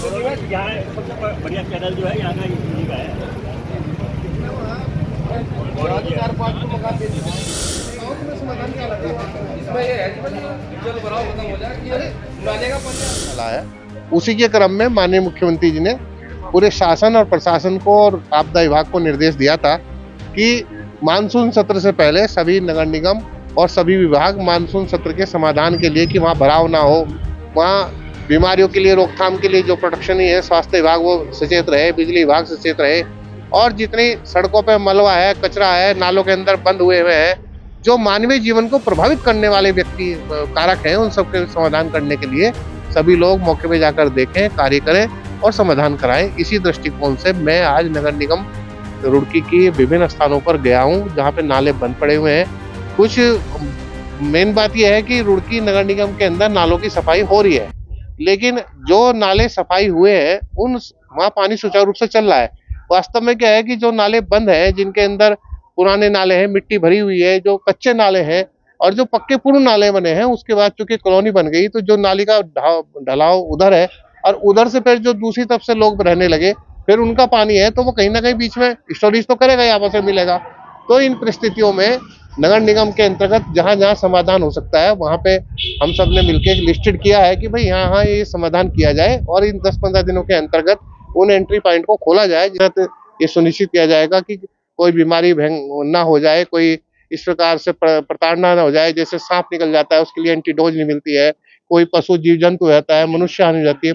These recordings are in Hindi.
यहाँ सबसे बढ़िया चैनल जो है यहाँ का हिंदी का है। चार पाँच को मकान दे दीजिए। इसमें समाधान क्या लगा? इसमें ये है कि भाई जल भराव खत्म हो जाए कि नाले का पानी चला है। उसी के क्रम में माननीय मुख्यमंत्री जी ने पूरे शासन और प्रशासन को और आपदा विभाग को निर्देश दिया था कि मानसून सत्र से पहले सभी नगर निगम और सभी विभाग मानसून सत्र के समाधान के लिए कि वहाँ भराव ना हो, वहाँ बीमारियों के लिए रोकथाम के लिए जो प्रोटेक्शन ही है, स्वास्थ्य विभाग वो सचेत रहे, बिजली विभाग सचेत रहे, और जितनी सड़कों पे मलबा है, कचरा है, नालों के अंदर बंद हुए हुए हैं, जो मानवीय जीवन को प्रभावित करने वाले व्यक्ति कारक हैं, उन सबके समाधान करने के लिए सभी लोग मौके पे जाकर देखें, कार्य करें और समाधान कराएं। इसी दृष्टिकोण से मैं आज नगर निगम रुड़की की विभिन्न स्थानों पर गया हूं, जहां पे नाले बंद पड़े हुए हैं। कुछ मेन बात यह है कि रुड़की नगर निगम के अंदर नालों की सफाई हो रही है, लेकिन जो नाले सफाई हुए हैं उन वहाँ पानी सुचारू रूप से चल रहा है। वास्तव में क्या है कि जो नाले बंद हैं, जिनके अंदर पुराने नाले हैं, मिट्टी भरी हुई है, जो कच्चे नाले हैं और जो पक्के पूर्ण नाले बने हैं, उसके बाद चूंकि कॉलोनी बन गई तो जो नाली का ढलाव उधर है और उधर से फिर जो दूसरी तरफ से लोग रहने लगे, फिर उनका पानी है तो वो कहीं ना कहीं बीच में स्टोरेज तो करेगा, आपस में मिलेगा। तो इन परिस्थितियों में नगर निगम के अंतर्गत जहां जहां समाधान हो सकता है वहां पे हम सब ने मिलकर लिस्टेड किया है कि भाई यहाँ ये समाधान किया जाए और इन 10-15 दिनों के अंतर्गत उन एंट्री पॉइंट को खोला जाए, जिससे ये सुनिश्चित किया जाएगा कि कोई बीमारी ना हो जाए, कोई इस प्रकार से प्रताड़ना ना हो जाए। जैसे सांप निकल जाता है उसके लिए एंटीडोज नहीं मिलती है, कोई पशु जीव जंतु रहता है, मनुष्य हानि हो जाती है,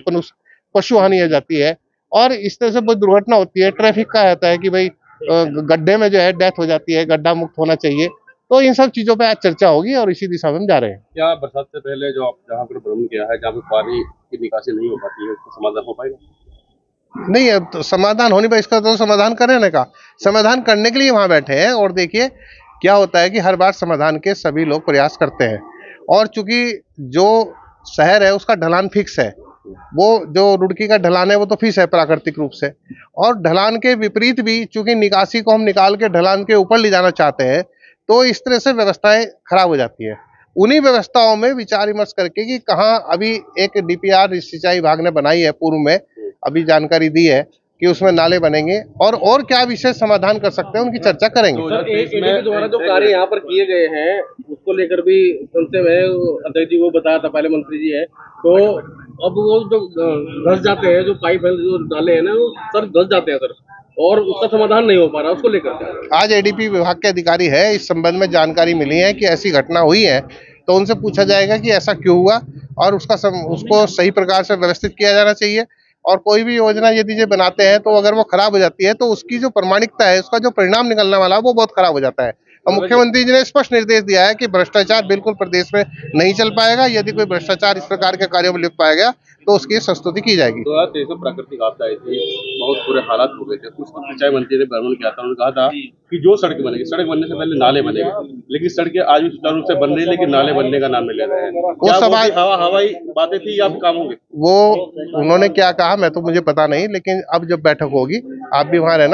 पशु हानि हो जाती है, और इस तरह से बहुत दुर्घटना होती है। ट्रैफिक का रहता है कि भाई गड्ढे में जो है डेथ हो जाती है, गड्ढा मुक्त होना चाहिए। तो इन सब चीजों पे आज चर्चा होगी और इसी दिशा में हम जा रहे हैं। क्या बरसात से पहले जो आप जहाँ पर भ्रमण किया है, जहाँ पे पानी की निकासी नहीं हो पाती है, उसका समाधान हो पाएगा? नहीं, अब तो समाधान होने पर इसका तो समाधान करने का समाधान करने के लिए वहां बैठे हैं। और देखिए क्या होता है कि हर बार समाधान के सभी लोग प्रयास करते हैं, और चूंकि जो शहर है उसका ढलान फिक्स है, वो जो रुड़की का ढलान है वो तो फिक्स है प्राकृतिक रूप से, और ढलान के विपरीत भी चूंकि निकासी को हम निकाल के ढलान के ऊपर ले जाना चाहते हैं, तो इस तरह से व्यवस्थाएं खराब हो जाती है। उन्हीं व्यवस्थाओं में विचार विमर्श करके कि कहाँ अभी एक डीपीआर सिंचाई विभाग ने बनाई है, पूर्व में अभी जानकारी दी है कि उसमें नाले बनेंगे, और क्या विशेष समाधान कर सकते हैं उनकी चर्चा करेंगे। एडीपी द्वारा जो कार्य यहाँ पर किए गए हैं उसको लेकर भी संशय है, अध्यक्ष जी वो बताया था, पहले मंत्री जी है, तो अब वो जो धस जाते हैं, जो पाइप है, जो नाले हैं ना, वो सर धस जाते हैं सर, और उसका समाधान नहीं हो पा रहा, उसको लेकर आज एडीपी विभाग के अधिकारी है, इस संबंध में जानकारी मिली है कि ऐसी घटना हुई है, तो उनसे पूछा जाएगा कि ऐसा क्यों हुआ और उसको सही प्रकार से व्यवस्थित किया जाना चाहिए। और कोई भी योजना यदि ये बनाते हैं तो अगर वो खराब हो जाती है तो उसकी जो प्रामाणिकता है, उसका जो परिणाम निकलने वाला है वो बहुत खराब हो जाता है। और मुख्यमंत्री जी ने स्पष्ट निर्देश दिया है कि भ्रष्टाचार बिल्कुल प्रदेश में नहीं चल पाएगा। यदि कोई भ्रष्टाचार इस प्रकार के कार्यों में लिप्त पाया गया तो उसकी संस्तुति की जाएगी। 2023 में प्राकृतिक आपदा आई थी, बहुत बुरे हालात हो गए थे। कुछ सिंचाई मंत्री ने भ्रमण किया था, उन्होंने कहा था कि जो सड़क बनेगी, सड़क बनने से पहले नाले बनेंगे, लेकिन सड़कें आज भी सुचारू रूप से बन रही है, लेकिन नाले बनने का नाम नहीं ले रहे हैं। वो सवाल हवाई बातें थी या काम होंगे? वो उन्होंने क्या कहा मैं तो मुझे पता नहीं, लेकिन अब जब बैठक होगी आप भी वहां रहना।